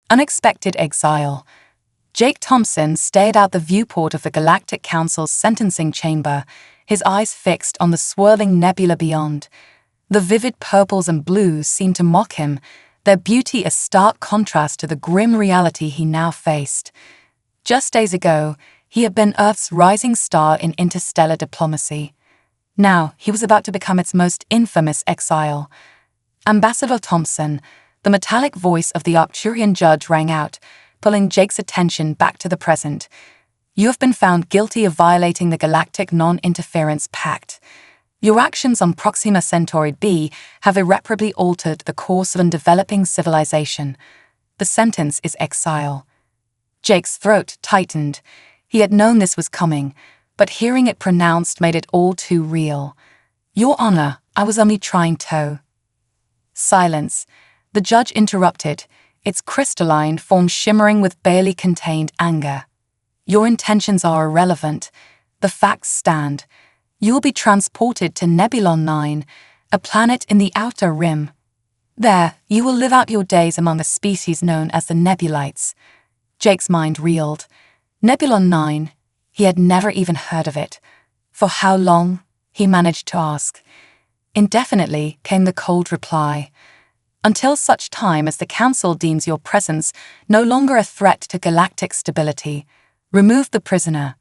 Unexpected exile. Jake Thompson stared out the viewport of the Galactic Council's sentencing chamber, his eyes fixed on the swirling nebula beyond. The vivid purples and blues seemed to mock him, their beauty a stark contrast to the grim reality he now faced. Just days ago, he had been Earth's rising star in interstellar diplomacy. Now, he was about to become its most infamous exile. Ambassador Thompson, the metallic voice of the Arcturian judge rang out, pulling Jake's attention back to the present. You have been found guilty of violating the Galactic Non-Interference Pact. Your actions on Proxima Centauri b have irreparably altered the course of a developing civilization. The sentence is exile. Jake's throat tightened. He had known this was coming, but hearing it pronounced made it all too real. Your Honor, I was only trying to. Silence. The judge interrupted, its crystalline form shimmering with barely contained anger. Your intentions are irrelevant. The facts stand. You will be transported to Nebulon 9, a planet in the outer rim. There, you will live out your days among the species known as the Nebulites. Jake's mind reeled. Nebulon 9, he had never even heard of it. For how long? He managed to ask. Indefinitely, came the cold reply. Until such time as the Council deems your presence no longer a threat to galactic stability. Remove the prisoner.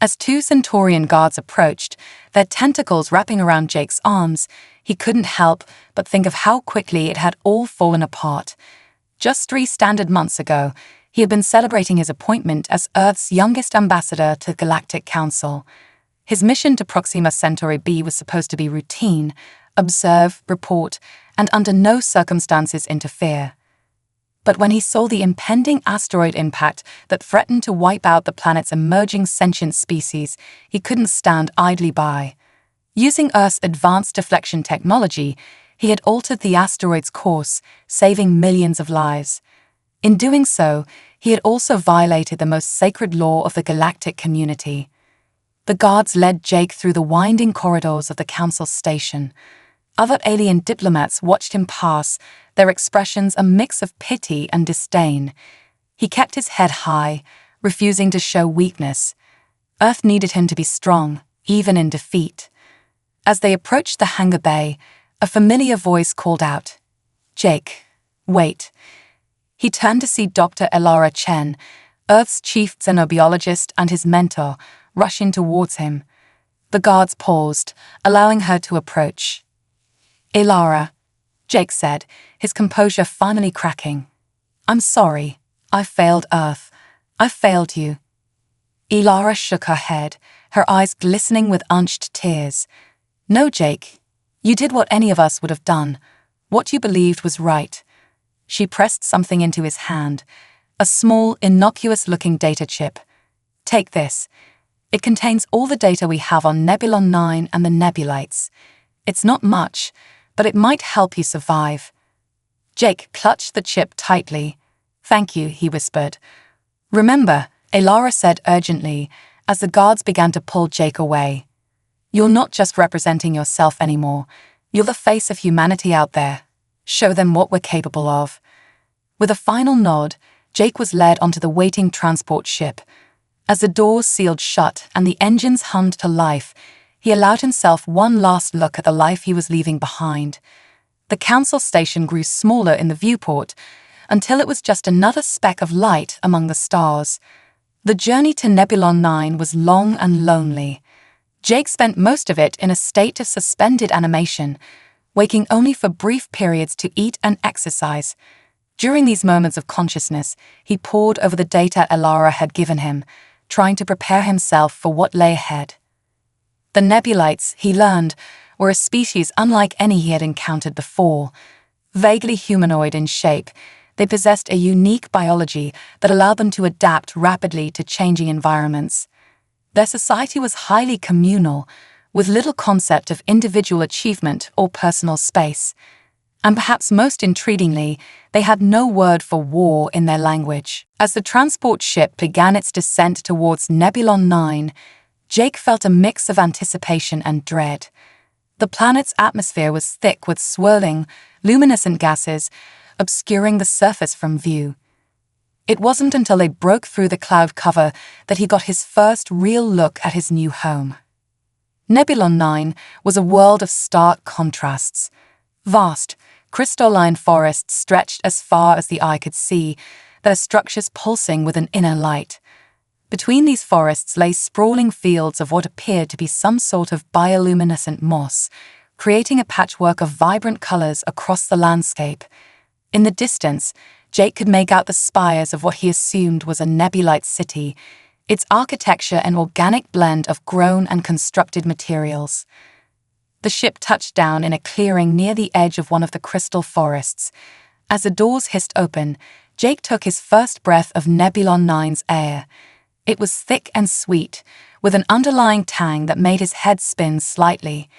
As two Centaurian guards approached, their tentacles wrapping around Jake's arms, he couldn't help but think of how quickly it had all fallen apart. Just 3 standard months ago, he had been celebrating his appointment as Earth's youngest ambassador to the Galactic Council. His mission to Proxima Centauri b was supposed to be routine, observe, report, and under no circumstances interfere. But when he saw the impending asteroid impact that threatened to wipe out the planet's emerging sentient species, he couldn't stand idly by. Using Earth's advanced deflection technology, he had altered the asteroid's course, saving millions of lives. In doing so, he had also violated the most sacred law of the galactic community. The guards led Jake through the winding corridors of the Council station. Other alien diplomats watched him pass, their expressions a mix of pity and disdain. He kept his head high, refusing to show weakness. Earth needed him to be strong, even in defeat. As they approached the hangar bay, a familiar voice called out, "Jake, wait." He turned to see Dr. Elara Chen, Earth's chief xenobiologist and his mentor, rushing towards him. The guards paused, allowing her to approach. "Elara," Jake said, his composure finally cracking. "I'm sorry. I failed Earth. I failed you." Elara shook her head, her eyes glistening with unched tears. "No, Jake. You did what any of us would have done. What you believed was right." She pressed something into his hand, a small, innocuous-looking data chip. "Take this. It contains all the data we have on Nebulon 9 and the Nebulites. It's not much, but it might help you survive." Jake clutched the chip tightly. "Thank you," he whispered. "Remember," Elara said urgently, as the guards began to pull Jake away. "You're not just representing yourself anymore. You're the face of humanity out there. Show them what we're capable of." With a final nod, Jake was led onto the waiting transport ship. As the doors sealed shut and the engines hummed to life, he allowed himself one last look at the life he was leaving behind. The Council station grew smaller in the viewport, until it was just another speck of light among the stars. The journey to Nebulon 9 was long and lonely. Jake spent most of it in a state of suspended animation, waking only for brief periods to eat and exercise. During these moments of consciousness, he pored over the data Elara had given him, trying to prepare himself for what lay ahead. The Nebulites, he learned, were a species unlike any he had encountered before. Vaguely humanoid in shape, they possessed a unique biology that allowed them to adapt rapidly to changing environments. Their society was highly communal, with little concept of individual achievement or personal space. And perhaps most intriguingly, they had no word for war in their language. As the transport ship began its descent towards Nebulon 9, Jake felt a mix of anticipation and dread. The planet's atmosphere was thick with swirling, luminescent gases, obscuring the surface from view. It wasn't until they broke through the cloud cover that he got his first real look at his new home. Nebulon 9 was a world of stark contrasts. Vast, crystalline forests stretched as far as the eye could see, their structures pulsing with an inner light. Between these forests lay sprawling fields of what appeared to be some sort of bioluminescent moss, creating a patchwork of vibrant colors across the landscape. In the distance, Jake could make out the spires of what he assumed was a nebulite city, its architecture an organic blend of grown and constructed materials. The ship touched down in a clearing near the edge of one of the crystal forests. As the doors hissed open, Jake took his first breath of Nebulon 9's air. It was thick and sweet, with an underlying tang that made his head spin slightly.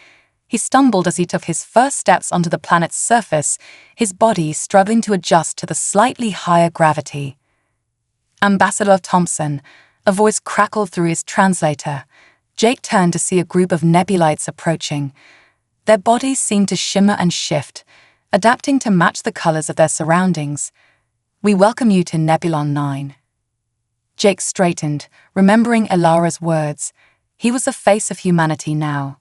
He stumbled as he took his first steps onto the planet's surface, his body struggling to adjust to the slightly higher gravity. Ambassador Thompson, a voice crackled through his translator. Jake turned to see a group of nebulites approaching. Their bodies seemed to shimmer and shift, adapting to match the colors of their surroundings. "We welcome you to Nebulon 9. Jake straightened, remembering Elara's words. He was the face of humanity now.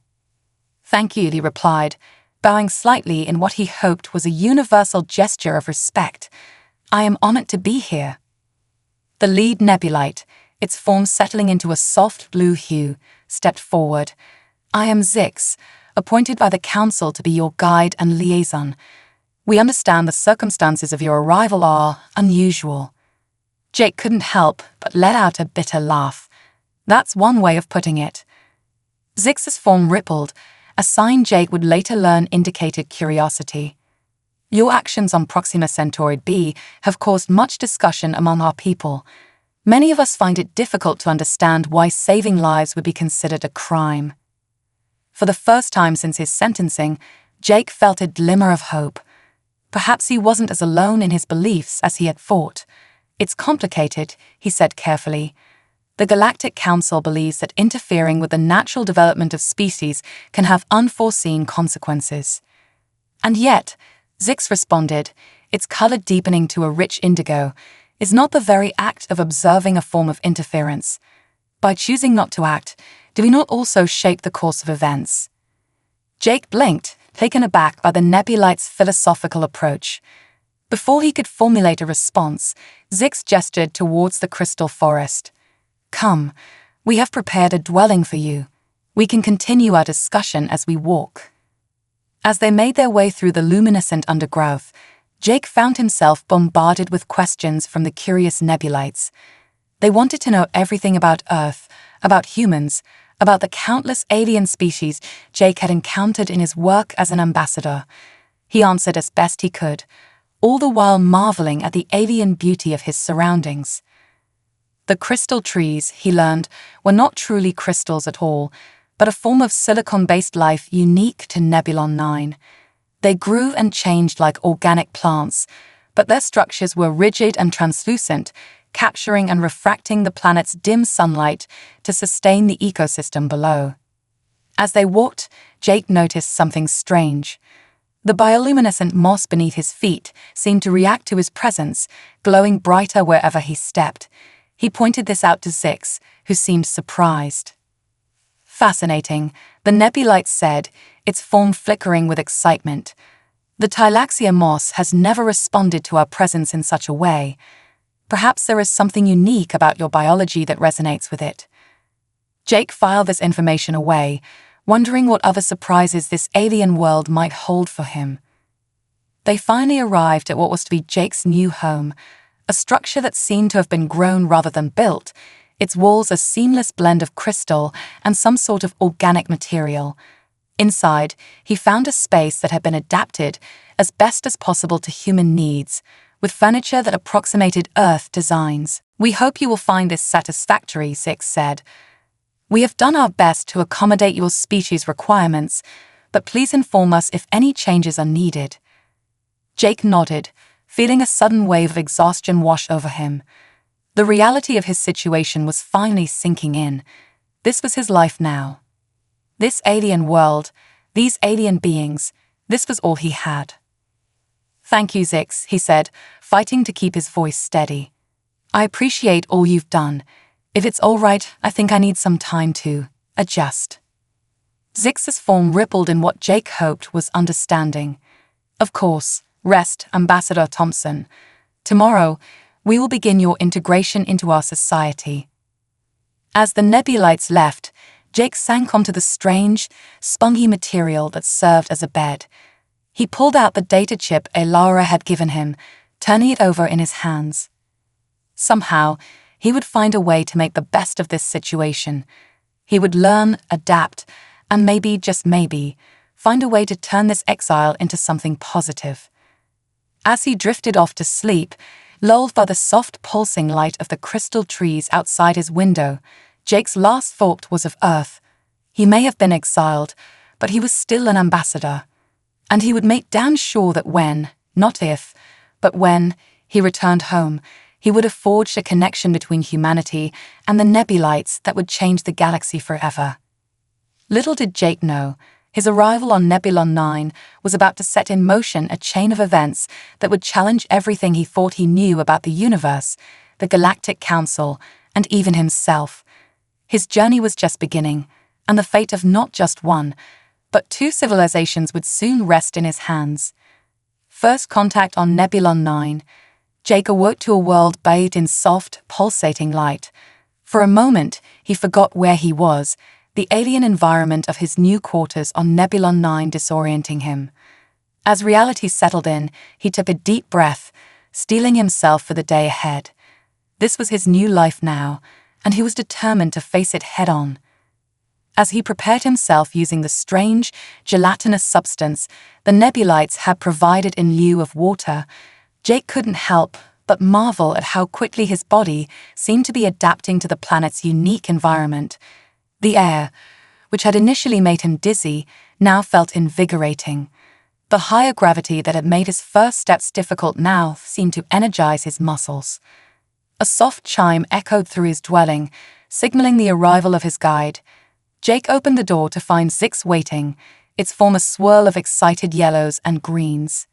"Thank you," he replied, bowing slightly in what he hoped was a universal gesture of respect. "I am honored to be here." The lead nebulite, its form settling into a soft blue hue, stepped forward. "I am Zix, appointed by the Council to be your guide and liaison. We understand the circumstances of your arrival are unusual." Jake couldn't help but let out a bitter laugh. That's one way of putting it. Zix's form rippled, a sign Jake would later learn indicated curiosity. "Your actions on Proxima Centauroid B have caused much discussion among our people. Many of us find it difficult to understand why saving lives would be considered a crime." For the first time since his sentencing, Jake felt a glimmer of hope. Perhaps he wasn't as alone in his beliefs as he had thought. "It's complicated," he said carefully. "The Galactic Council believes that interfering with the natural development of species can have unforeseen consequences." "And yet," Zix responded, its color deepening to a rich indigo, "is not the very act of observing a form of interference. By choosing not to act, do we not also shape the course of events?" Jake blinked, taken aback by the nebulite's philosophical approach. Before he could formulate a response, Zix gestured towards the crystal forest. "Come, we have prepared a dwelling for you. We can continue our discussion as we walk." As they made their way through the luminescent undergrowth, Jake found himself bombarded with questions from the curious nebulites. They wanted to know everything about Earth, about humans, about the countless alien species Jake had encountered in his work as an ambassador. He answered as best he could, all the while marveling at the alien beauty of his surroundings. The crystal trees, he learned, were not truly crystals at all, but a form of silicon-based life unique to Nebulon 9. They grew and changed like organic plants, but their structures were rigid and translucent, capturing and refracting the planet's dim sunlight to sustain the ecosystem below. As they walked, Jake noticed something strange. The bioluminescent moss beneath his feet seemed to react to his presence, glowing brighter wherever he stepped. He pointed this out to Zix, who seemed surprised. "Fascinating," the nebulite said, its form flickering with excitement. "The Tylaxia moss has never responded to our presence in such a way. Perhaps there is something unique about your biology that resonates with it." Jake filed this information away, wondering what other surprises this alien world might hold for him. They finally arrived at what was to be Jake's new home, a structure that seemed to have been grown rather than built, its walls a seamless blend of crystal and some sort of organic material. Inside, he found a space that had been adapted as best as possible to human needs, with furniture that approximated Earth designs. "We hope you will find this satisfactory," Zix said. "We have done our best to accommodate your species' requirements, but please inform us if any changes are needed." Jake nodded, feeling a sudden wave of exhaustion wash over him. The reality of his situation was finally sinking in. This was his life now. This alien world, these alien beings, this was all he had. "Thank you, Zix," he said, fighting to keep his voice steady. I appreciate all you've done. If it's all right, I think I need some time to adjust. Zix's form rippled in what Jake hoped was understanding. Of course, rest, Ambassador Thompson. Tomorrow, we will begin your integration into our society. As the Nebulites left, Jake sank onto the strange, spongy material that served as a bed. He pulled out the data chip Elara had given him, turning it over in his hands. Somehow, he would find a way to make the best of this situation. He would learn, adapt, and maybe, just maybe, find a way to turn this exile into something positive. As he drifted off to sleep, lulled by the soft pulsing light of the crystal trees outside his window, Jake's last thought was of Earth. He may have been exiled, but he was still an ambassador. And he would make damn sure that when, not if, but when, he returned home, he would have forged a connection between humanity and the Nebulites that would change the galaxy forever. Little did Jake know, his arrival on Nebulon 9 was about to set in motion a chain of events that would challenge everything he thought he knew about the universe, the Galactic Council, and even himself. His journey was just beginning, and the fate of not just one, but two civilizations would soon rest in his hands. First contact on Nebulon 9, Jake awoke to a world bathed in soft, pulsating light. For a moment, he forgot where he was, the alien environment of his new quarters on Nebulon 9 disorienting him. As reality settled in, he took a deep breath, steeling himself for the day ahead. This was his new life now, and he was determined to face it head-on. As he prepared himself using the strange, gelatinous substance the Nebulites had provided in lieu of water, Jake couldn't help but marvel at how quickly his body seemed to be adapting to the planet's unique environment. The air, which had initially made him dizzy, now felt invigorating. The higher gravity that had made his first steps difficult now seemed to energize his muscles. A soft chime echoed through his dwelling, signaling the arrival of his guide. Jake opened the door to find Zix waiting, its form a swirl of excited yellows and greens.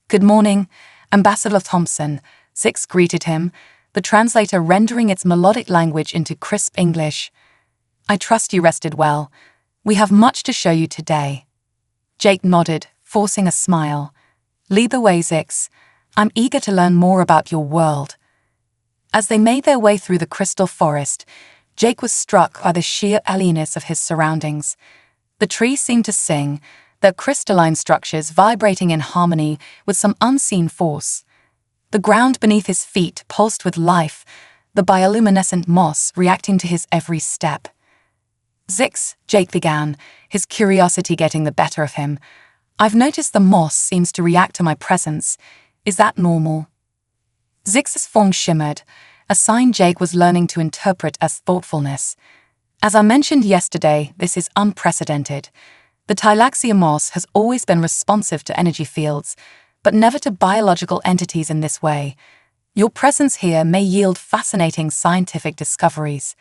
"Good morning, Ambassador Thompson," Zix greeted him, the translator rendering its melodic language into crisp English. "I trust you rested well. We have much to show you today." Jake nodded, forcing a smile. "Lead the way, Zix. I'm eager to learn more about your world." As they made their way through the crystal forest, Jake was struck by the sheer alienness of his surroundings. The trees seemed to sing, their crystalline structures vibrating in harmony with some unseen force. The ground beneath his feet pulsed with life, the bioluminescent moss reacting to his every step. "Zix," Jake began, his curiosity getting the better of him. "I've noticed the moss seems to react to my presence. Is that normal?" Zix's form shimmered, a sign Jake was learning to interpret as thoughtfulness. "As I mentioned yesterday, this is unprecedented. The Tylaxia moss has always been responsive to energy fields, but never to biological entities in this way. Your presence here may yield fascinating scientific discoveries."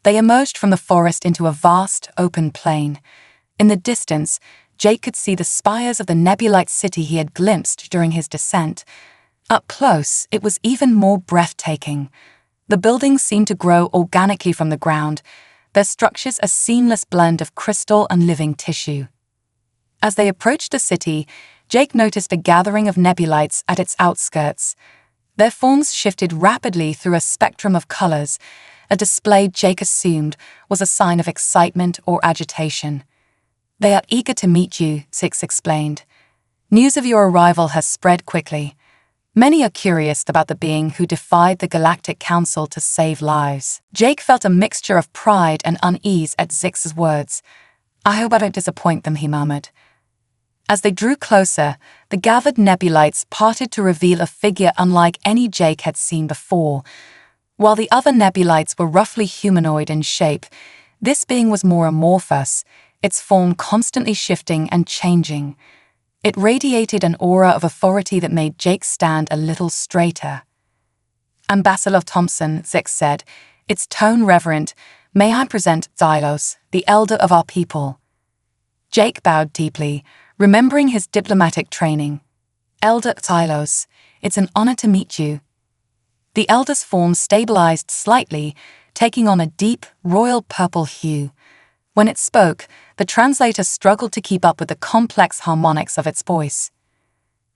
They emerged from the forest into a vast, open plain. In the distance, Jake could see the spires of the Nebulite city he had glimpsed during his descent. Up close, it was even more breathtaking. The buildings seemed to grow organically from the ground, their structures a seamless blend of crystal and living tissue. As they approached the city, Jake noticed a gathering of Nebulites at its outskirts. Their forms shifted rapidly through a spectrum of colors, a display Jake assumed was a sign of excitement or agitation. "They are eager to meet you," Zix explained. "News of your arrival has spread quickly. Many are curious about the being who defied the Galactic Council to save lives." Jake felt a mixture of pride and unease at Zix's words. "I hope I don't disappoint them," he murmured. As they drew closer, the gathered Nebulites parted to reveal a figure unlike any Jake had seen before. While the other Nebulites were roughly humanoid in shape, this being was more amorphous, its form constantly shifting and changing. It radiated an aura of authority that made Jake stand a little straighter. "Ambassador Thompson," Zix said, its tone reverent, "may I present Xylos, the elder of our people." Jake bowed deeply, remembering his diplomatic training. "Elder Xylos, it's an honor to meet you." The elder's form stabilized slightly, taking on a deep, royal purple hue. When it spoke, the translator struggled to keep up with the complex harmonics of its voice.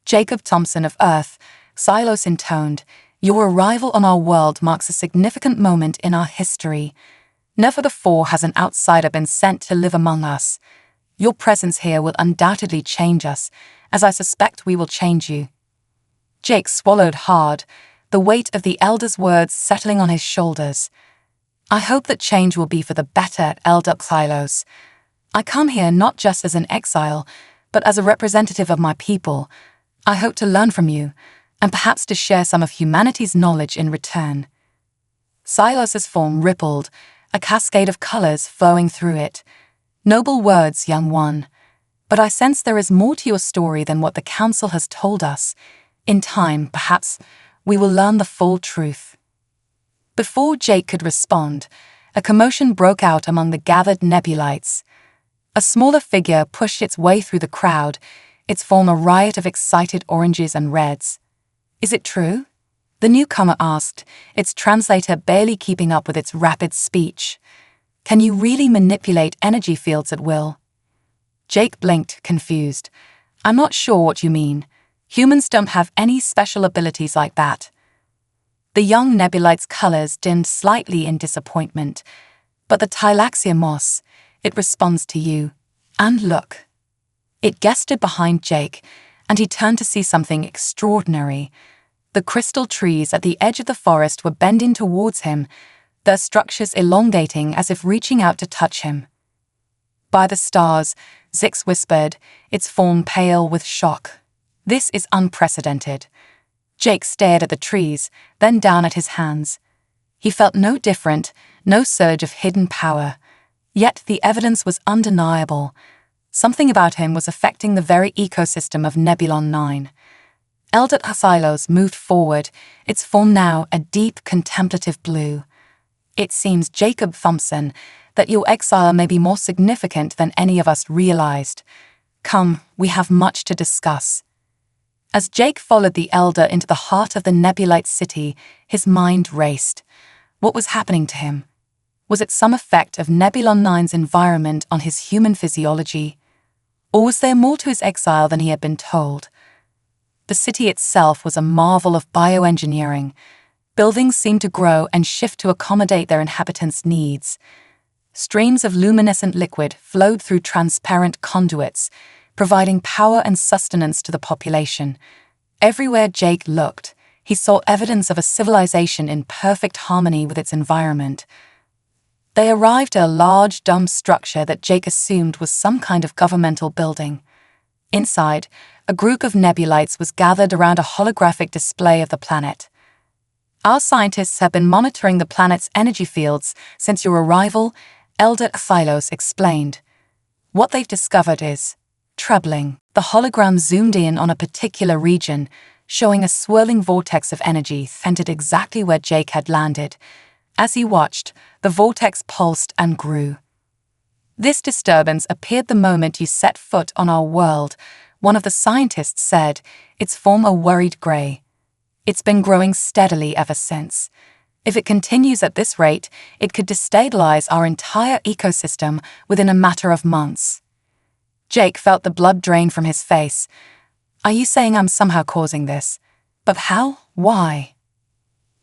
Jacob Thompson of Earth, Xylos intoned, "Your arrival on our world marks a significant moment in our history. Never before has an outsider been sent to live among us. Your presence here will undoubtedly change us, as I suspect we will change you." Jake swallowed hard, the weight of the elder's words settling on his shoulders. "I hope that change will be for the better, Elder Xylos. I come here not just as an exile, but as a representative of my people. I hope to learn from you, and perhaps to share some of humanity's knowledge in return." Xylos's form rippled, a cascade of colors flowing through it. "Noble words, young one. But I sense there is more to your story than what the council has told us. In time, perhaps, we will learn the full truth." Before Jake could respond, a commotion broke out among the gathered nebulites. A smaller figure pushed its way through the crowd, its form a riot of excited oranges and reds. "Is it true?" the newcomer asked, its translator barely keeping up with its rapid speech. "Can you really manipulate energy fields at will?" Jake blinked, confused. "I'm not sure what you mean. Humans don't have any special abilities like that." The young nebulite's colors dimmed slightly in disappointment. "But the Tylaxia moss, it responds to you. And look." It gestured behind Jake, and he turned to see something extraordinary. The crystal trees at the edge of the forest were bending towards him, their structures elongating as if reaching out to touch him. "By the stars," Zix whispered, its form pale with shock. "This is unprecedented." Jake stared at the trees, then down at his hands. He felt no different, no surge of hidden power. Yet the evidence was undeniable. Something about him was affecting the very ecosystem of Nebulon 9. Elder Xylos moved forward, its form now a deep contemplative blue. "It seems, Jacob Thompson, that your exile may be more significant than any of us realized. Come, we have much to discuss." As Jake followed the elder into the heart of the nebulite city, his mind raced. What was happening to him? Was it some effect of Nebulon 9's environment on his human physiology? Or was there more to his exile than he had been told? The city itself was a marvel of bioengineering. Buildings seemed to grow and shift to accommodate their inhabitants' needs. Streams of luminescent liquid flowed through transparent conduits, providing power and sustenance to the population. Everywhere Jake looked, he saw evidence of a civilization in perfect harmony with its environment. They arrived at a large, dumb structure that Jake assumed was some kind of governmental building. Inside, a group of nebulites was gathered around a holographic display of the planet. "Our scientists have been monitoring the planet's energy fields since your arrival," Elder Xylos explained. "What they've discovered is troubling." The hologram zoomed in on a particular region, showing a swirling vortex of energy centered exactly where Jake had landed. As he watched, the vortex pulsed and grew. "This disturbance appeared the moment you set foot on our world," one of the scientists said, its form a worried gray. "It's been growing steadily ever since. If it continues at this rate, it could destabilize our entire ecosystem within a matter of months." Jake felt the blood drain from his face. "Are you saying I'm somehow causing this? But how? Why?"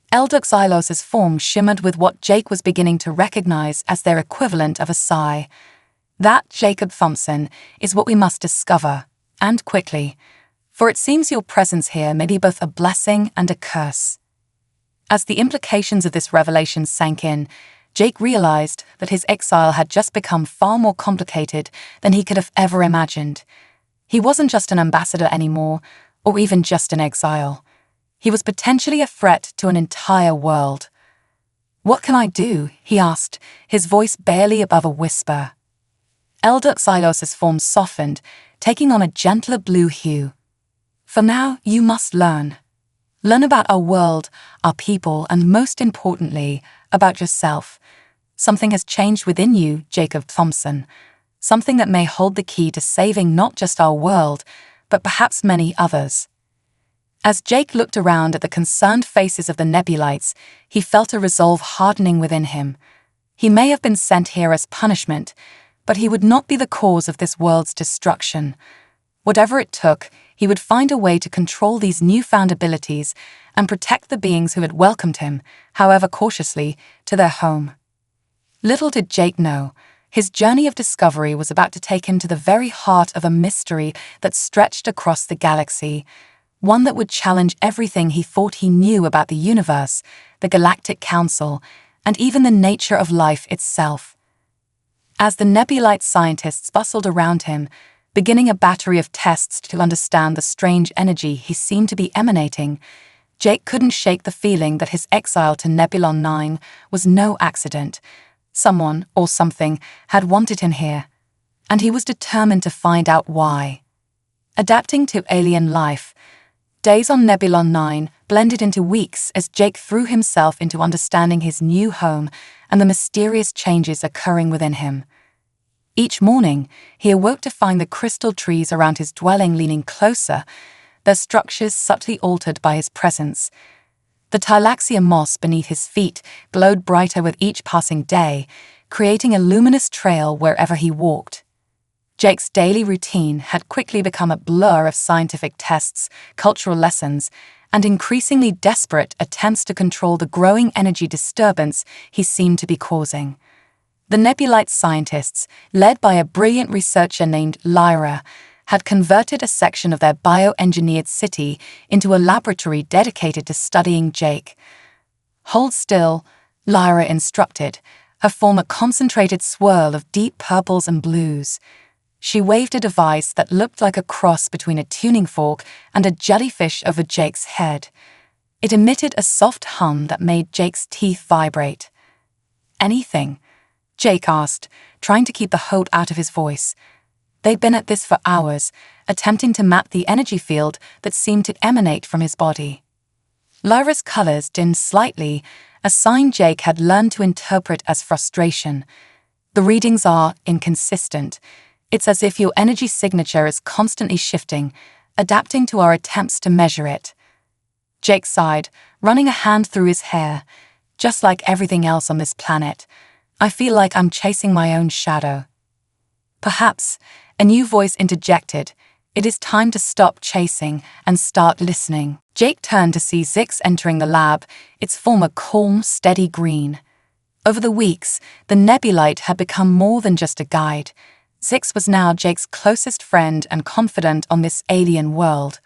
Elder Xylos's form shimmered with what Jake was beginning to recognize as their equivalent of a sigh. "That, Jacob Thompson, is what we must discover, and quickly, for it seems your presence here may be both a blessing and a curse." As the implications of this revelation sank in, Jake realized that his exile had just become far more complicated than he could have ever imagined. He wasn't just an ambassador anymore, or even just an exile. He was potentially a threat to an entire world. "What can I do?" he asked, his voice barely above a whisper. Elder Xylos's form softened, taking on a gentler blue hue. "For now, you must learn. Learn about our world, our people, and most importantly, about yourself. Something has changed within you, Jacob Thompson. Something that may hold the key to saving not just our world, but perhaps many others." As Jake looked around at the concerned faces of the nebulites, he felt a resolve hardening within him. He may have been sent here as punishment, but he would not be the cause of this world's destruction. Whatever it took, he would find a way to control these newfound abilities and protect the beings who had welcomed him, however cautiously, to their home. Little did Jake know, his journey of discovery was about to take him to the very heart of a mystery that stretched across the galaxy, one that would challenge everything he thought he knew about the universe, the Galactic Council, and even the nature of life itself. As the nebulite scientists bustled around him, beginning a battery of tests to understand the strange energy he seemed to be emanating, Jake couldn't shake the feeling that his exile to Nebulon 9 was no accident. Someone, or something, had wanted him here, and he was determined to find out why. Adapting to alien life, days on Nebulon 9 blended into weeks as Jake threw himself into understanding his new home and the mysterious changes occurring within him. Each morning, he awoke to find the crystal trees around his dwelling leaning closer, their structures subtly altered by his presence. The Tylaxia moss beneath his feet glowed brighter with each passing day, creating a luminous trail wherever he walked. Jake's daily routine had quickly become a blur of scientific tests, cultural lessons, and increasingly desperate attempts to control the growing energy disturbance he seemed to be causing. The nebulite scientists, led by a brilliant researcher named Lyra, had converted a section of their bioengineered city into a laboratory dedicated to studying Jake. "Hold still," Lyra instructed, her form a concentrated swirl of deep purples and blues. She waved a device that looked like a cross between a tuning fork and a jellyfish over Jake's head. It emitted a soft hum that made Jake's teeth vibrate. "Anything?" Jake asked, trying to keep the hope out of his voice. They'd been at this for hours, attempting to map the energy field that seemed to emanate from his body. Lyra's colors dimmed slightly, a sign Jake had learned to interpret as frustration. "The readings are inconsistent. It's as if your energy signature is constantly shifting, adapting to our attempts to measure it." Jake sighed, running a hand through his hair. "Just like everything else on this planet, I feel like I'm chasing my own shadow." Perhaps, a new voice interjected, "It is time to stop chasing and start listening." Jake turned to see Zix entering the lab, its form a calm, steady green. Over the weeks, the nebulite had become more than just a guide. Zix was now Jake's closest friend and confidant on this alien world.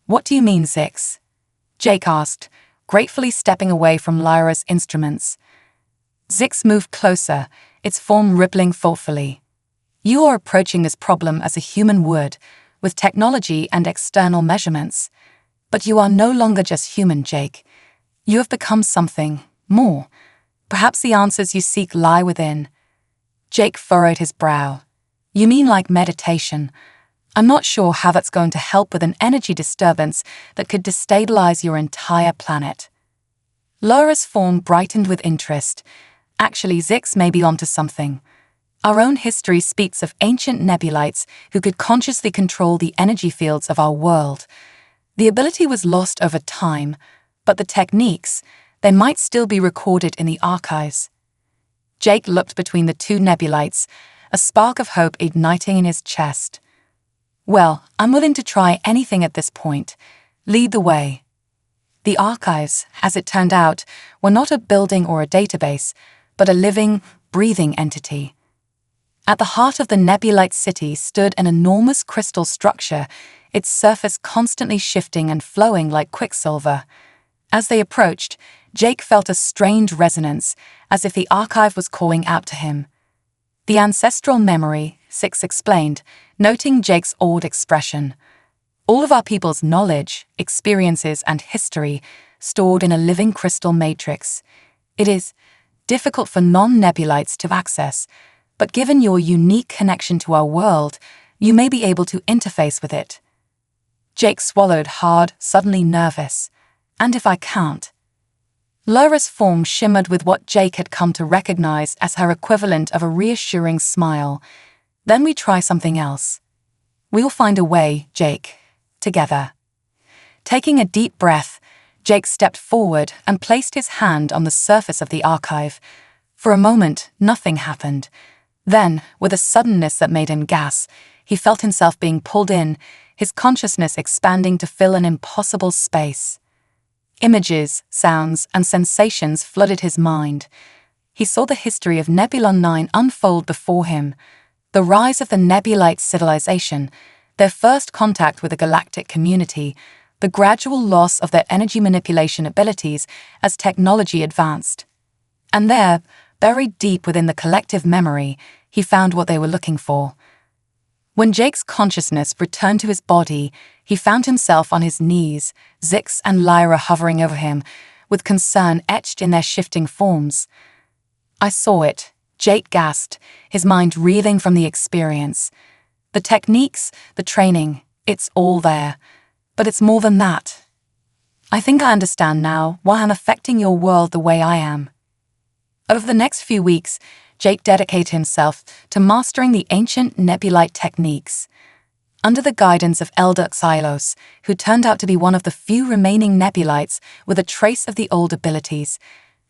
"What do you mean, Zix?" Jake asked, gratefully stepping away from Lyra's instruments. Zix moved closer, its form rippling thoughtfully. "You are approaching this problem as a human would, with technology and external measurements. But you are no longer just human, Jake. You have become something more. Perhaps the answers you seek lie within." Jake furrowed his brow. "You mean like meditation? I'm not sure how that's going to help with an energy disturbance that could destabilize your entire planet." Lyra's form brightened with interest. "Actually, Zix may be onto something. Our own history speaks of ancient nebulites who could consciously control the energy fields of our world. The ability was lost over time, but the techniques, they might still be recorded in the archives." Jake looked between the two nebulites, a spark of hope igniting in his chest. "Well, I'm willing to try anything at this point. Lead the way." The archives, as it turned out, were not a building or a database, but a living, breathing entity. At the heart of the nebulite city stood an enormous crystal structure, its surface constantly shifting and flowing like quicksilver. As they approached, Jake felt a strange resonance, as if the archive was calling out to him. "The ancestral memory," Zix explained, noting Jake's awed expression. "All of our people's knowledge, experiences, and history stored in a living crystal matrix. It is difficult for non-nebulites to access, but given your unique connection to our world, you may be able to interface with it." Jake swallowed hard, suddenly nervous. "And if I can't?" Lyra's form shimmered with what Jake had come to recognize as her equivalent of a reassuring smile. "Then we try something else. We'll find a way, Jake. Together." Taking a deep breath, Jake stepped forward and placed his hand on the surface of the archive. For a moment, nothing happened. Then, with a suddenness that made him gasp, he felt himself being pulled in, his consciousness expanding to fill an impossible space. Images, sounds, and sensations flooded his mind. He saw the history of Nebulon 9 unfold before him, the rise of the Nebulite civilization, their first contact with the galactic community, the gradual loss of their energy manipulation abilities as technology advanced. And there, buried deep within the collective memory, he found what they were looking for. When Jake's consciousness returned to his body, he found himself on his knees, Zix and Lyra hovering over him, with concern etched in their shifting forms. "I saw it," Jake gasped, his mind reeling from the experience. "The techniques, the training, it's all there. But it's more than that. I think I understand now why I'm affecting your world the way I am." Over the next few weeks, Jake dedicated himself to mastering the ancient Nebulite techniques. Under the guidance of Elder Exiled, who turned out to be one of the few remaining Nebulites with a trace of the old abilities,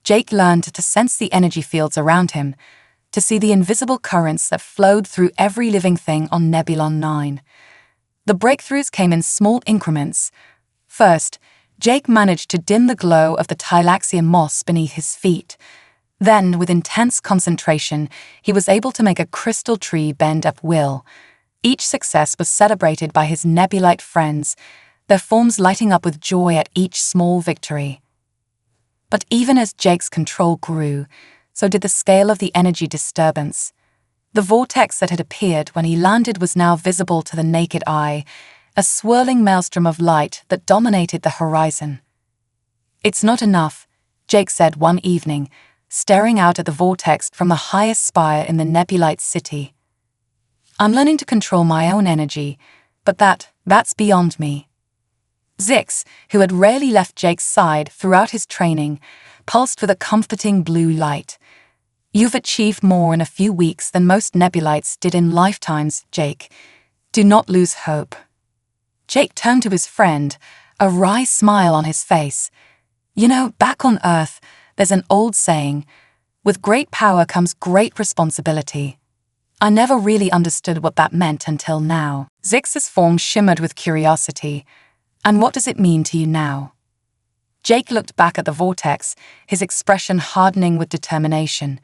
Jake learned to sense the energy fields around him, to see the invisible currents that flowed through every living thing on Nebulon 9. The breakthroughs came in small increments. First, Jake managed to dim the glow of the Tylaxia moss beneath his feet. Then, with intense concentration, he was able to make a crystal tree bend at will. Each success was celebrated by his Nebulite friends, their forms lighting up with joy at each small victory. But even as Jake's control grew, so did the scale of the energy disturbance. The vortex that had appeared when he landed was now visible to the naked eye, a swirling maelstrom of light that dominated the horizon. "It's not enough," Jake said one evening, staring out at the vortex from the highest spire in the Nebulite city. "I'm learning to control my own energy, but that's beyond me." Zix, who had rarely left Jake's side throughout his training, pulsed with a comforting blue light. "You've achieved more in a few weeks than most Nebulites did in lifetimes, Jake. Do not lose hope." Jake turned to his friend, a wry smile on his face. "You know, back on Earth, there's an old saying, with great power comes great responsibility. I never really understood what that meant until now." Zix's form shimmered with curiosity. "And what does it mean to you now?" Jake looked back at the vortex, his expression hardening with determination.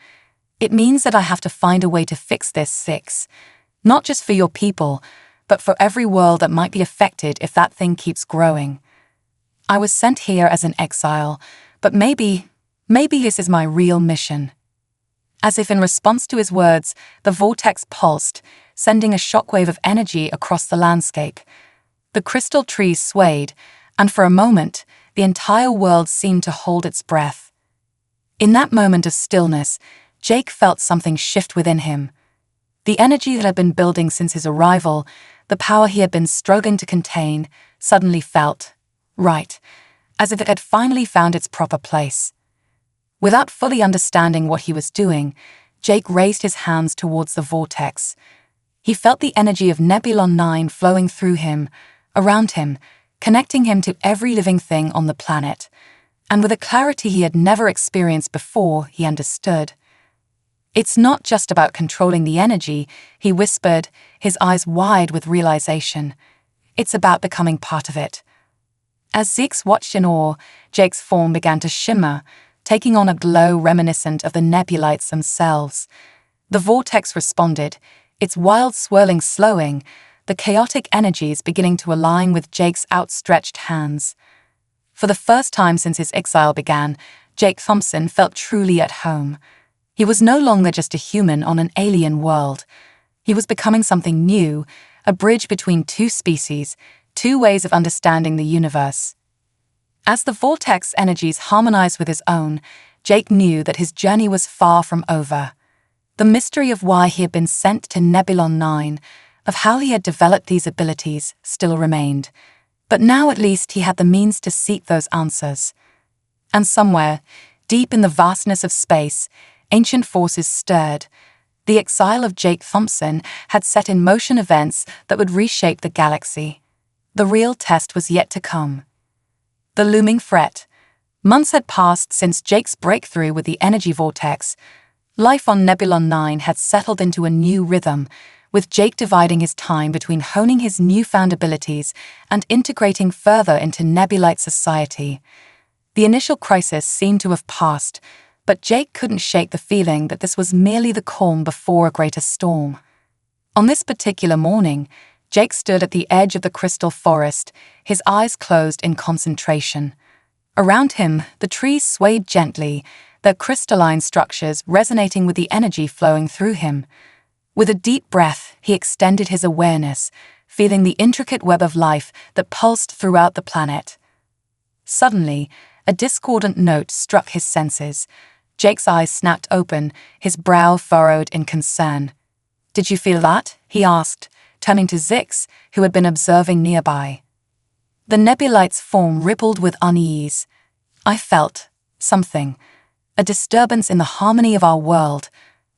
"It means that I have to find a way to fix this, Zix. Not just for your people, but for every world that might be affected if that thing keeps growing. I was sent here as an exile, but maybe this is my real mission." As if in response to his words, the vortex pulsed, sending a shockwave of energy across the landscape. The crystal trees swayed, and for a moment, the entire world seemed to hold its breath. In that moment of stillness, Jake felt something shift within him. The energy that had been building since his arrival, the power he had been struggling to contain, suddenly felt right, as if it had finally found its proper place. Without fully understanding what he was doing, Jake raised his hands towards the vortex. He felt the energy of Nebulon 9 flowing through him, around him, connecting him to every living thing on the planet. And with a clarity he had never experienced before, he understood. "It's not just about controlling the energy," he whispered, his eyes wide with realization. "It's about becoming part of it." As Zix watched in awe, Jake's form began to shimmer, taking on a glow reminiscent of the Nebulites themselves. The vortex responded, its wild swirling slowing, the chaotic energies beginning to align with Jake's outstretched hands. For the first time since his exile began, Jake Thompson felt truly at home. He was no longer just a human on an alien world. He was becoming something new, a bridge between two species, two ways of understanding the universe. As the vortex energies harmonized with his own, Jake knew that his journey was far from over. The mystery of why he had been sent to Nebulon 9, of how he had developed these abilities, still remained. But now at least he had the means to seek those answers. And somewhere, deep in the vastness of space, ancient forces stirred. The exile of Jake Thompson had set in motion events that would reshape the galaxy. The real test was yet to come. The looming threat. Months had passed since Jake's breakthrough with the energy vortex. Life on Nebulon 9 had settled into a new rhythm, with Jake dividing his time between honing his newfound abilities and integrating further into Nebulite society. The initial crisis seemed to have passed, but Jake couldn't shake the feeling that this was merely the calm before a greater storm. On this particular morning, Jake stood at the edge of the crystal forest, his eyes closed in concentration. Around him, the trees swayed gently, their crystalline structures resonating with the energy flowing through him. With a deep breath, he extended his awareness, feeling the intricate web of life that pulsed throughout the planet. Suddenly, a discordant note struck his senses. Jake's eyes snapped open, his brow furrowed in concern. "Did you feel that?" he asked, turning to Zix, who had been observing nearby. The Nebulite's form rippled with unease. "I felt something. A disturbance in the harmony of our world.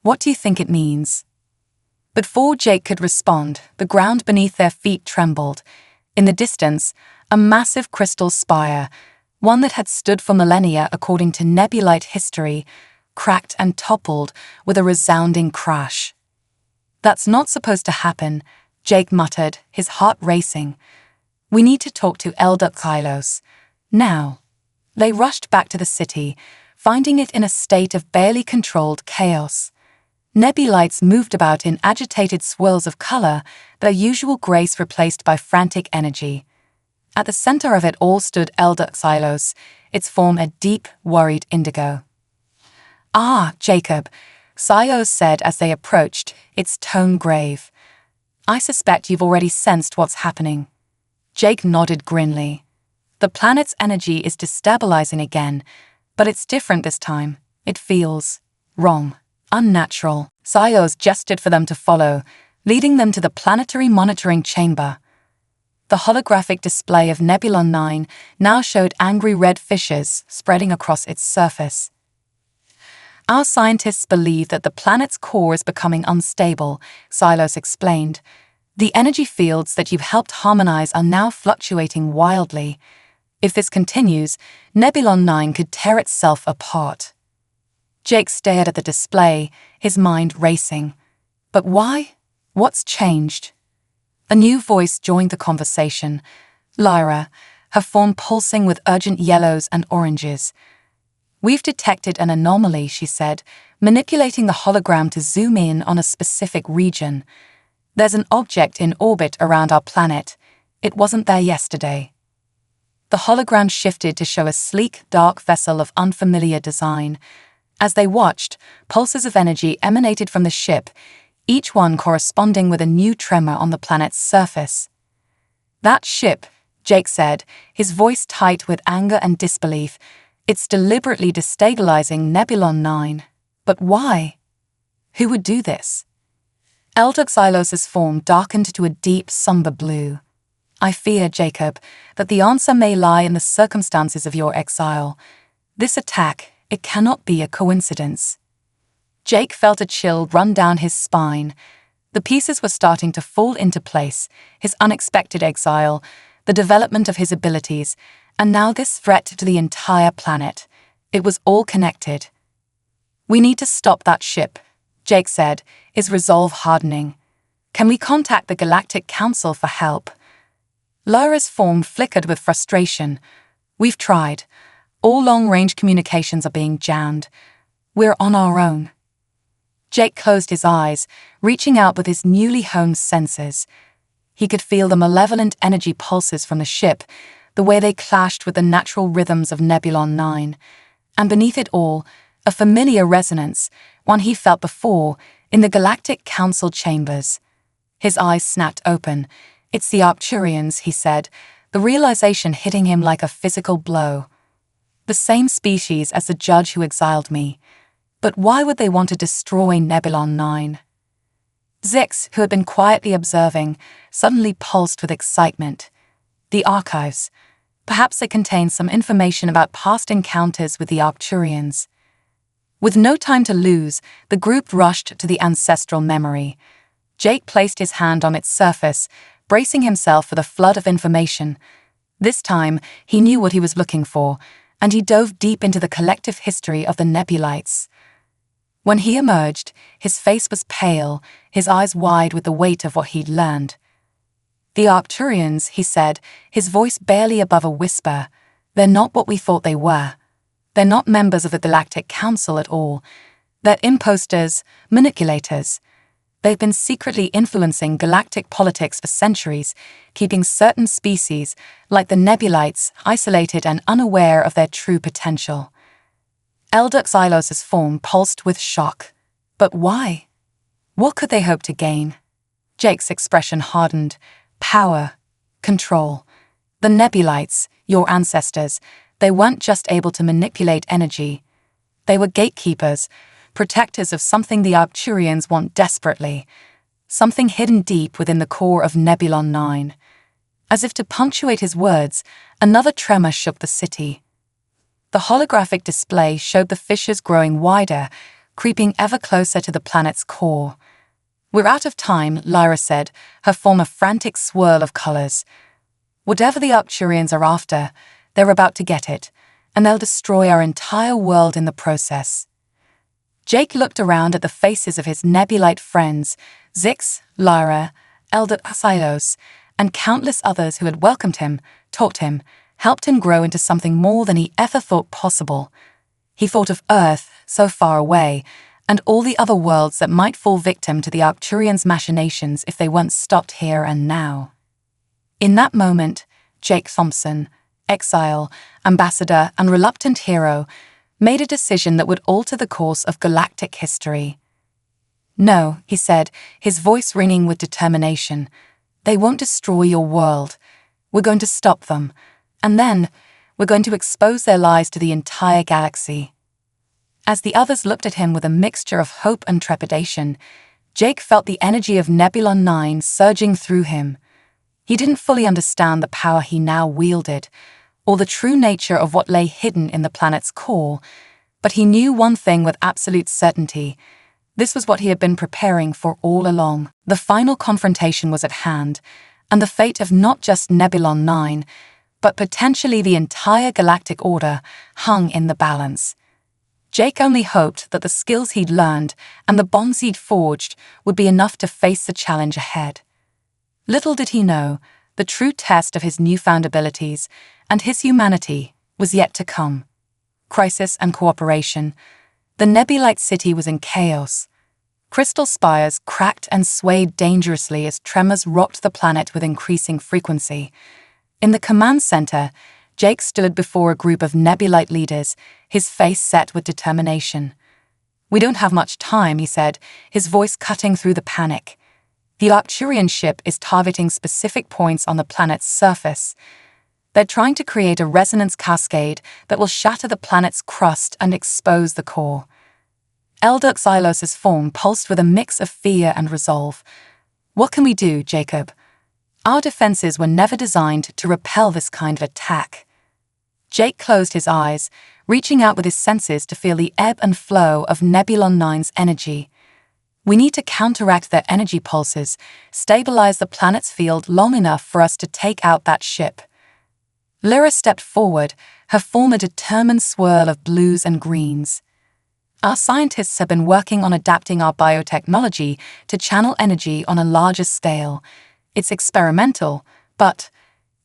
What do you think it means?" Before Jake could respond, the ground beneath their feet trembled. In the distance, a massive crystal spire, one that had stood for millennia according to Nebulite history, cracked and toppled with a resounding crash. "That's not supposed to happen," Jake muttered, his heart racing. "We need to talk to Elder Kylos. Now." They rushed back to the city, finding it in a state of barely controlled chaos. Nebulites moved about in agitated swirls of color, their usual grace replaced by frantic energy. At the center of it all stood Elder Xylos, its form a deep, worried indigo. "Ah, Jacob," Xylos said as they approached, its tone grave. "I suspect you've already sensed what's happening." Jake nodded grimly. "The planet's energy is destabilizing again, but it's different this time. It feels wrong. Unnatural." Xylos gestured for them to follow, leading them to the planetary monitoring chamber. The holographic display of Nebulon 9 now showed angry red fissures spreading across its surface. "Our scientists believe that the planet's core is becoming unstable," Xylos explained. "The energy fields that you've helped harmonize are now fluctuating wildly. If this continues, Nebulon 9 could tear itself apart." Jake stared at the display, his mind racing. But why? What's changed? A new voice joined the conversation. Lyra, her form pulsing with urgent yellows and oranges. "We've detected an anomaly," she said, manipulating the hologram to zoom in on a specific region. "There's an object in orbit around our planet. It wasn't there yesterday." The hologram shifted to show a sleek, dark vessel of unfamiliar design. As they watched, pulses of energy emanated from the ship, each one corresponding with a new tremor on the planet's surface. "That ship," Jake said, his voice tight with anger and disbelief, "it's deliberately destabilizing Nebulon 9. But why? Who would do this?" Elder Xylos' form darkened to a deep, somber blue. "I fear, Jacob, that the answer may lie in the circumstances of your exile. This attack, it cannot be a coincidence." Jake felt a chill run down his spine. The pieces were starting to fall into place, his unexpected exile, the development of his abilities, and now this threat to the entire planet. It was all connected. "We need to stop that ship," Jake said, his resolve hardening. "Can we contact the Galactic Council for help?" Lyra's form flickered with frustration. "We've tried. All long-range communications are being jammed. We're on our own." Jake closed his eyes, reaching out with his newly honed senses. He could feel the malevolent energy pulses from the ship, the way they clashed with the natural rhythms of Nebulon 9. And beneath it all, a familiar resonance, one he felt before, in the Galactic Council chambers. His eyes snapped open. "It's the Arcturians," he said, the realization hitting him like a physical blow. "The same species as the judge who exiled me. But why would they want to destroy Nebulon 9? Zix, who had been quietly observing, suddenly pulsed with excitement. The archives. Perhaps they contained some information about past encounters with the Arcturians. With no time to lose, the group rushed to the ancestral memory. Jake placed his hand on its surface, bracing himself for the flood of information. This time, he knew what he was looking for, and he dove deep into the collective history of the Nebulites. When he emerged, his face was pale, his eyes wide with the weight of what he'd learned. "The Arcturians," he said, his voice barely above a whisper, "they're not what we thought they were. They're not members of the Galactic Council at all. They're imposters, manipulators. They've been secretly influencing galactic politics for centuries, keeping certain species, like the Nebulites, isolated and unaware of their true potential." Elder Xylos's form pulsed with shock. But why? What could they hope to gain? Jake's expression hardened. Power. Control. The Nebulites, your ancestors, they weren't just able to manipulate energy. They were gatekeepers, protectors of something the Arcturians want desperately, something hidden deep within the core of Nebulon 9. As if to punctuate his words, another tremor shook the city. The holographic display showed the fissures growing wider, creeping ever closer to the planet's core. "We're out of time," Lyra said, her form a frantic swirl of colors. "Whatever the Arcturians are after, they're about to get it, and they'll destroy our entire world in the process." Jake looked around at the faces of his Nebulite friends, Zix, Lyra, Elder Xylos, and countless others who had welcomed him, taught him, helped him grow into something more than he ever thought possible. He thought of Earth, so far away, and all the other worlds that might fall victim to the Arcturians' machinations if they weren't stopped here and now. In that moment, Jake Thompson, exile, ambassador, and reluctant hero, made a decision that would alter the course of galactic history. "No," he said, his voice ringing with determination. "They won't destroy your world. We're going to stop them. And then, we're going to expose their lies to the entire galaxy." As the others looked at him with a mixture of hope and trepidation, Jake felt the energy of Nebulon 9 surging through him. He didn't fully understand the power he now wielded, or the true nature of what lay hidden in the planet's core, but he knew one thing with absolute certainty. This was what he had been preparing for all along. The final confrontation was at hand, and the fate of not just Nebulon 9, but potentially the entire galactic order, hung in the balance. Jake only hoped that the skills he'd learned and the bonds he'd forged would be enough to face the challenge ahead. Little did he know, the true test of his newfound abilities and his humanity was yet to come. Crisis and cooperation. The Nebulite city was in chaos. Crystal spires cracked and swayed dangerously as tremors rocked the planet with increasing frequency. In the command center, Jake stood before a group of Nebulite leaders, his face set with determination. "We don't have much time," he said, his voice cutting through the panic. "The Arcturian ship is targeting specific points on the planet's surface. They're trying to create a resonance cascade that will shatter the planet's crust and expose the core." Elder Xylos's form pulsed with a mix of fear and resolve. "What can we do, Jacob? Our defenses were never designed to repel this kind of attack." Jake closed his eyes, reaching out with his senses to feel the ebb and flow of Nebulon 9's energy. "We need to counteract their energy pulses, stabilize the planet's field long enough for us to take out that ship." Lyra stepped forward, her form a determined swirl of blues and greens. "Our scientists have been working on adapting our biotechnology to channel energy on a larger scale. It's experimental, but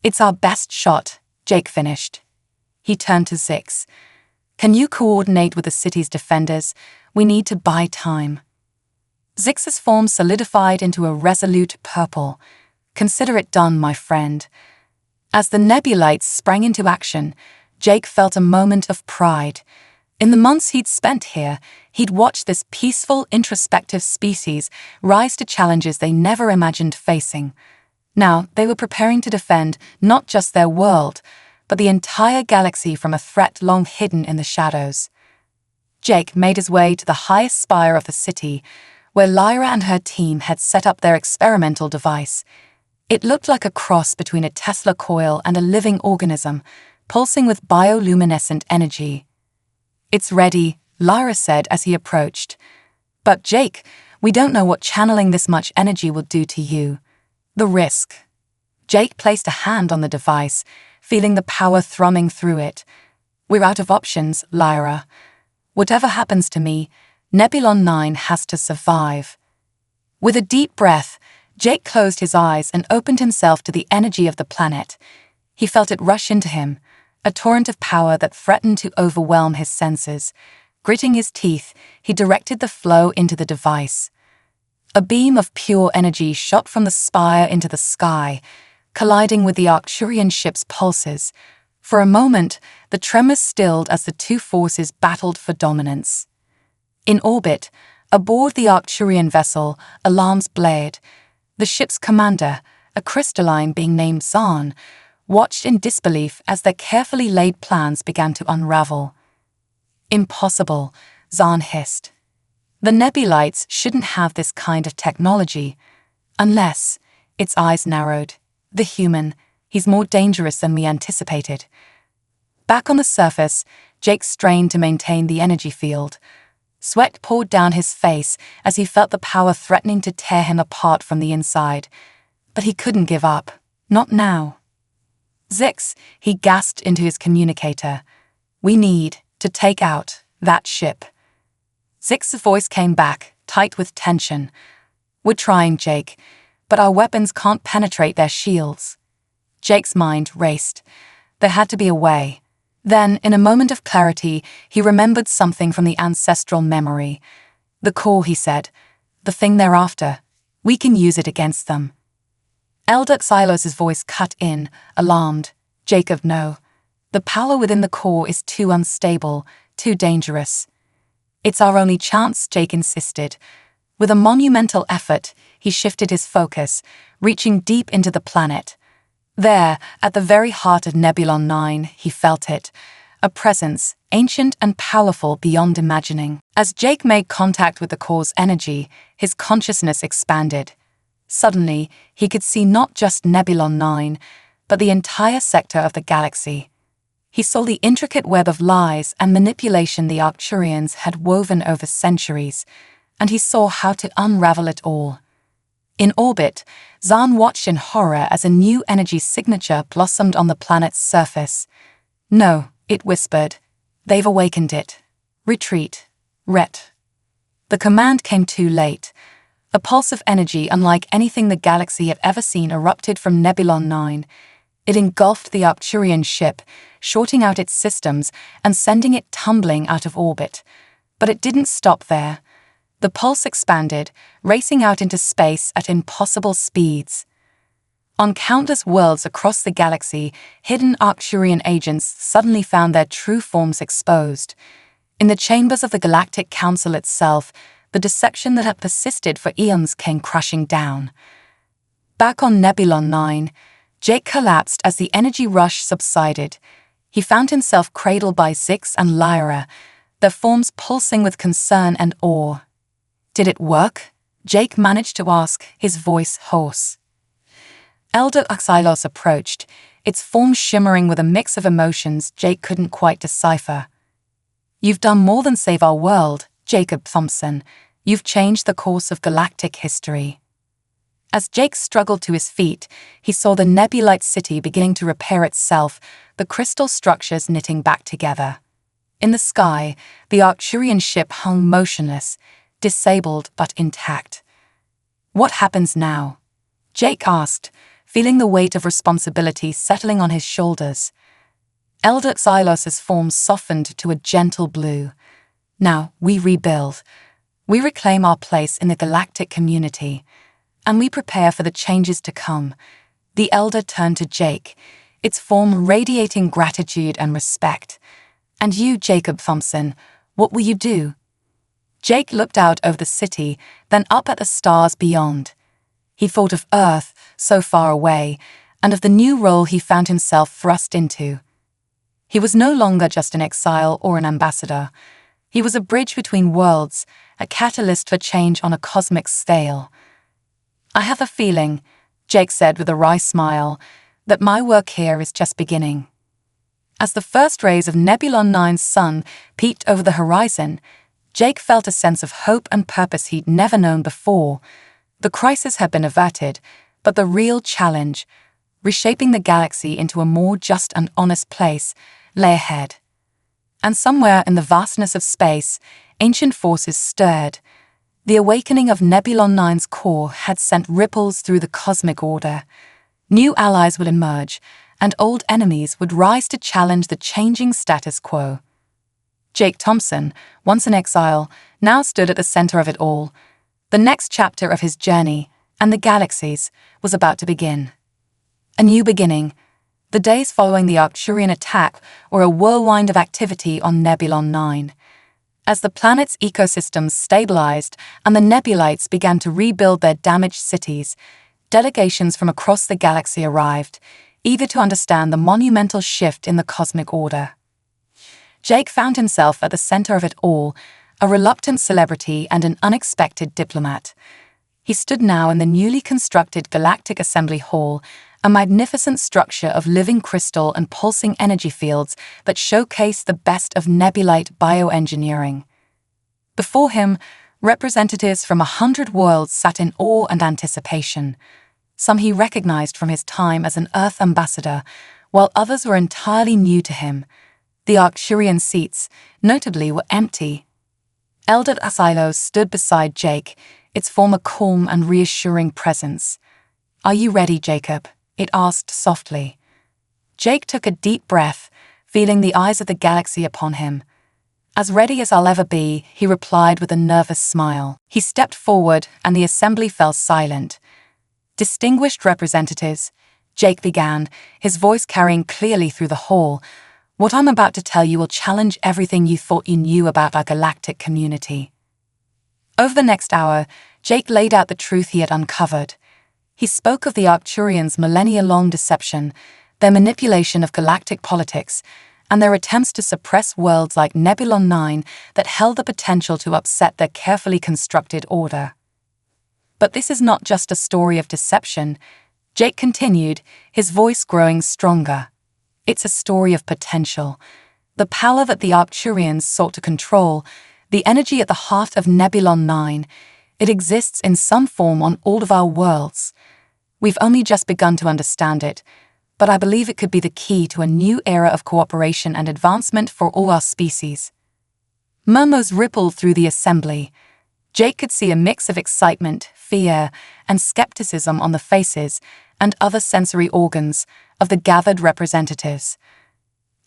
it's our best shot," Jake finished. He turned to Zix. "Can you coordinate with the city's defenders? We need to buy time." Zix's form solidified into a resolute purple. "Consider it done, my friend." As the Nebulites sprang into action, Jake felt a moment of pride. In the months he'd spent here, he'd watched this peaceful, introspective species rise to challenges they never imagined facing. Now, they were preparing to defend not just their world, but the entire galaxy from a threat long hidden in the shadows. Jake made his way to the highest spire of the city, where Lyra and her team had set up their experimental device. It looked like a cross between a Tesla coil and a living organism, pulsing with bioluminescent energy. "It's ready," Lyra said as he approached. "But Jake, we don't know what channeling this much energy will do to you. The risk." Jake placed a hand on the device, feeling the power thrumming through it. "We're out of options, Lyra. Whatever happens to me, Nebulon 9 has to survive." With a deep breath, Jake closed his eyes and opened himself to the energy of the planet. He felt it rush into him, a torrent of power that threatened to overwhelm his senses. Gritting his teeth, he directed the flow into the device. A beam of pure energy shot from the spire into the sky, colliding with the Arcturian ship's pulses. For a moment, the tremors stilled as the two forces battled for dominance. In orbit, aboard the Arcturian vessel, alarms blared. The ship's commander, a crystalline being named Zahn, watched in disbelief as their carefully laid plans began to unravel. "Impossible," Zahn hissed. "The Nebulites shouldn't have this kind of technology. Unless," its eyes narrowed, "the human, he's more dangerous than we anticipated." Back on the surface, Jake strained to maintain the energy field. Sweat poured down his face as he felt the power threatening to tear him apart from the inside. But he couldn't give up. Not now. "Zix," he gasped into his communicator. "We need to take out that ship." Zix's voice came back, tight with tension. "We're trying, Jake, but our weapons can't penetrate their shields." Jake's mind raced. There had to be a way. Then, in a moment of clarity, he remembered something from the ancestral memory. "The core," he said. "The thing they're after. We can use it against them." Elder Xylos's voice cut in, alarmed. "Jacob, no. The power within the core is too unstable, too dangerous." "It's our only chance," Jake insisted. With a monumental effort, he shifted his focus, reaching deep into the planet. There, at the very heart of Nebulon 9, he felt it, a presence, ancient and powerful beyond imagining. As Jake made contact with the core's energy, his consciousness expanded. Suddenly, he could see not just Nebulon 9, but the entire sector of the galaxy. He saw the intricate web of lies and manipulation the Arcturians had woven over centuries, and he saw how to unravel it all. In orbit, Zahn watched in horror as a new energy signature blossomed on the planet's surface. "No," it whispered. "They've awakened it. Retreat. Ret." The command came too late. A pulse of energy unlike anything the galaxy had ever seen erupted from Nebulon 9. It engulfed the Arcturian ship, shorting out its systems and sending it tumbling out of orbit. But it didn't stop there. The pulse expanded, racing out into space at impossible speeds. On countless worlds across the galaxy, hidden Arcturian agents suddenly found their true forms exposed. In the chambers of the Galactic Council itself, the deception that had persisted for eons came crashing down. Back on Nebulon 9, Jake collapsed as the energy rush subsided. He found himself cradled by Zix and Lyra, their forms pulsing with concern and awe. "Did it work?" Jake managed to ask, his voice hoarse. Elder Xylos approached, its form shimmering with a mix of emotions Jake couldn't quite decipher. "You've done more than save our world, Jacob Thompson. You've changed the course of galactic history." As Jake struggled to his feet, he saw the Nebulite city beginning to repair itself, the crystal structures knitting back together. In the sky, the Arcturian ship hung motionless, disabled but intact. "What happens now?" Jake asked, feeling the weight of responsibility settling on his shoulders. Elder Xylos's form softened to a gentle blue. "Now, we rebuild. We reclaim our place in the galactic community, and we prepare for the changes to come." The Elder turned to Jake, its form radiating gratitude and respect. "And you, Jacob Thompson, what will you do?" Jake looked out over the city, then up at the stars beyond. He thought of Earth, so far away, and of the new role he found himself thrust into. He was no longer just an exile or an ambassador. He was a bridge between worlds, a catalyst for change on a cosmic scale. "I have a feeling," Jake said with a wry smile, "that my work here is just beginning." As the first rays of Nebulon 9's sun peeked over the horizon, Jake felt a sense of hope and purpose he'd never known before. The crisis had been averted, but the real challenge reshaping the galaxy into a more just and honest place, lay ahead. And somewhere in the vastness of space, ancient forces stirred. The awakening of Nebulon 9's core had sent ripples through the cosmic order. New allies would emerge, and old enemies would rise to challenge the changing status quo. Jake Thompson, once in exile, now stood at the center of it all. The next chapter of his journey, and the galaxies, was about to begin. A new beginning. The days following the Arcturian attack were a whirlwind of activity on Nebulon 9. As the planet's ecosystems stabilized and the Nebulites began to rebuild their damaged cities, delegations from across the galaxy arrived, eager to understand the monumental shift in the cosmic order. Jake found himself at the center of it all, a reluctant celebrity and an unexpected diplomat. He stood now in the newly constructed Galactic Assembly Hall, a magnificent structure of living crystal and pulsing energy fields that showcased the best of Nebulite bioengineering. Before him, representatives from 100 worlds sat in awe and anticipation. Some he recognized from his time as an Earth ambassador, while others were entirely new to him. The Arcturian seats, notably, were empty. Elder Exiled stood beside Jake, its former calm and reassuring presence. "Are you ready, Jacob?" it asked softly. Jake took a deep breath, feeling the eyes of the galaxy upon him. "As ready as I'll ever be," he replied with a nervous smile. He stepped forward, and the assembly fell silent. "Distinguished representatives," Jake began, his voice carrying clearly through the hall, "what I'm about to tell you will challenge everything you thought you knew about our galactic community." Over the next hour, Jake laid out the truth he had uncovered. He spoke of the Arcturians' millennia-long deception, their manipulation of galactic politics, and their attempts to suppress worlds like Nebulon 9 that held the potential to upset their carefully constructed order. "But this is not just a story of deception," Jake continued, his voice growing stronger. "It's a story of potential. The power that the Arcturians sought to control, the energy at the heart of Nebulon 9, it exists in some form on all of our worlds. We've only just begun to understand it, but I believe it could be the key to a new era of cooperation and advancement for all our species." Murmurs rippled through the assembly. Jake could see a mix of excitement, fear, and skepticism on the faces and other sensory organs of the gathered representatives.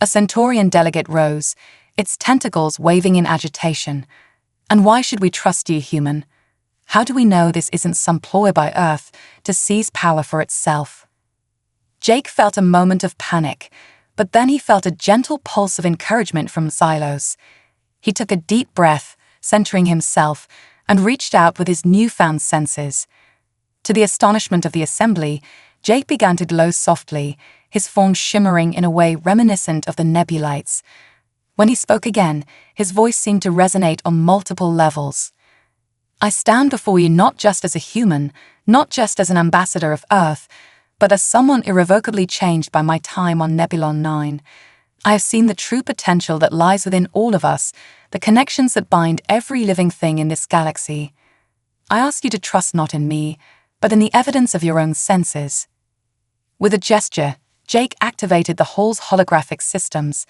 A Centaurian delegate rose, its tentacles waving in agitation. "And why should we trust you, human? How do we know this isn't some ploy by Earth to seize power for itself?" Jake felt a moment of panic, but then he felt a gentle pulse of encouragement from Xylos. He took a deep breath, centering himself, and reached out with his newfound senses. To the astonishment of the assembly, Jake began to glow softly, his form shimmering in a way reminiscent of the Nebulites. When he spoke again, his voice seemed to resonate on multiple levels. "I stand before you not just as a human, not just as an ambassador of Earth, but as someone irrevocably changed by my time on Nebulon 9. I have seen the true potential that lies within all of us, the connections that bind every living thing in this galaxy. I ask you to trust not in me, but in the evidence of your own senses." With a gesture, Jake activated the hall's holographic systems.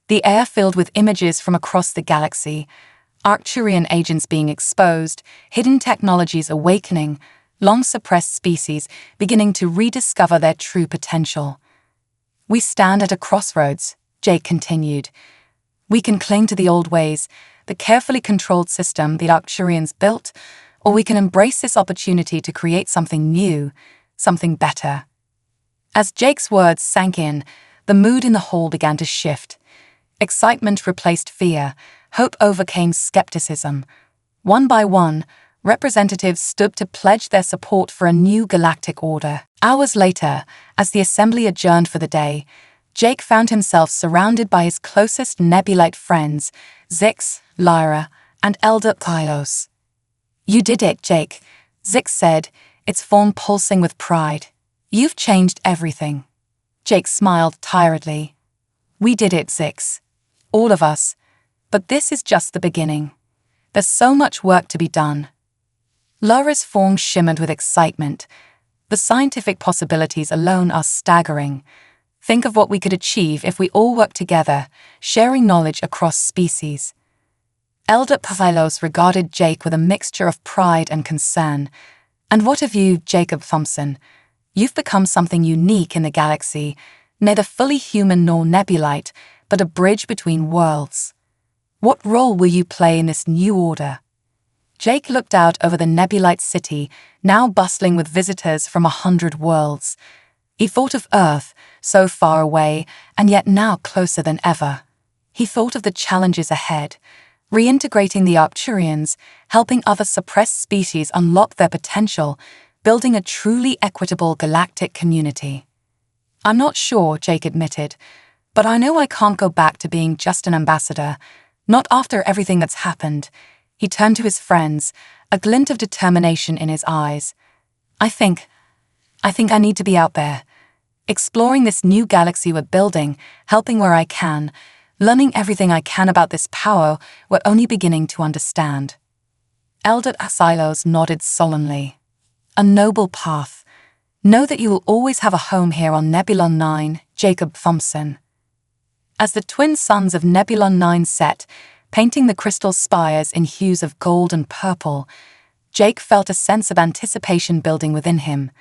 The air filled with images from across the galaxy, Arcturian agents being exposed, hidden technologies awakening, long-suppressed species beginning to rediscover their true potential. "We stand at a crossroads," Jake continued. "We can cling to the old ways, the carefully controlled system the Arcturians built, or we can embrace this opportunity to create something new, something better." As Jake's words sank in, the mood in the hall began to shift. Excitement replaced fear, hope overcame skepticism. One by one, representatives stood to pledge their support for a new galactic order. Hours later, as the assembly adjourned for the day, Jake found himself surrounded by his closest Nebulite friends, Zix, Lyra, and Elder Pylos. "You did it, Jake," Zix said, its form pulsing with pride. "You've changed everything." Jake smiled tiredly. "We did it, Zix. All of us. But this is just the beginning. There's so much work to be done." Lyra's form shimmered with excitement. The scientific possibilities alone are staggering. Think of what we could achieve if we all worked together, sharing knowledge across species. Elder Pylos regarded Jake with a mixture of pride and concern. And what of you, Jacob Thompson? You've become something unique in the galaxy, neither fully human nor nebulite, but a bridge between worlds. What role will you play in this new order? Jake looked out over the nebulite city, now bustling with visitors from 100 worlds. He thought of Earth, so far away, and yet now closer than ever. He thought of the challenges ahead, reintegrating the Arcturians, helping other suppressed species unlock their potential, building a truly equitable galactic community. I'm not sure, Jake admitted, but I know I can't go back to being just an ambassador, not after everything that's happened. He turned to his friends, a glint of determination in his eyes. I think I need to be out there, exploring this new galaxy we're building, helping where I can, learning everything I can about this power we're only beginning to understand. Elder Pylos nodded solemnly. A noble path. Know that you will always have a home here on Nebulon 9, Jacob Thompson. As the twin suns of Nebulon 9 set, painting the crystal spires in hues of gold and purple, Jake felt a sense of anticipation building within him.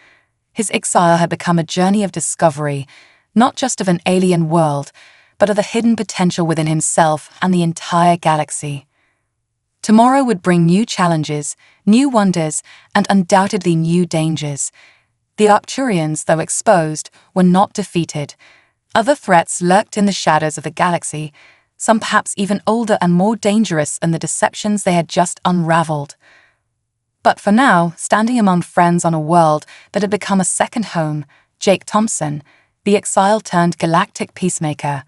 His exile had become a journey of discovery, not just of an alien world, but of the hidden potential within himself and the entire galaxy. Tomorrow would bring new challenges, new wonders, and undoubtedly new dangers. The Arcturians, though exposed, were not defeated. Other threats lurked in the shadows of the galaxy, some perhaps even older and more dangerous than the deceptions they had just unraveled. But for now, standing among friends on a world that had become a second home, Jake Thompson, the exile-turned-galactic peacemaker,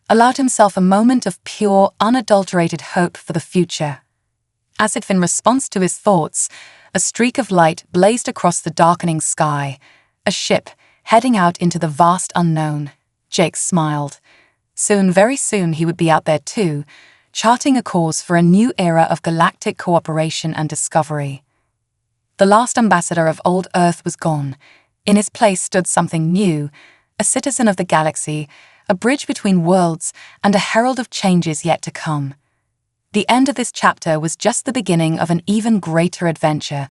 allowed himself a moment of pure, unadulterated hope for the future. As if in response to his thoughts, a streak of light blazed across the darkening sky, a ship heading out into the vast unknown. Jake smiled. Soon, very soon, he would be out there too, charting a course for a new era of galactic cooperation and discovery. The last ambassador of old Earth was gone. In his place stood something new, a citizen of the galaxy, a bridge between worlds, and a herald of changes yet to come. The end of this chapter was just the beginning of an even greater adventure.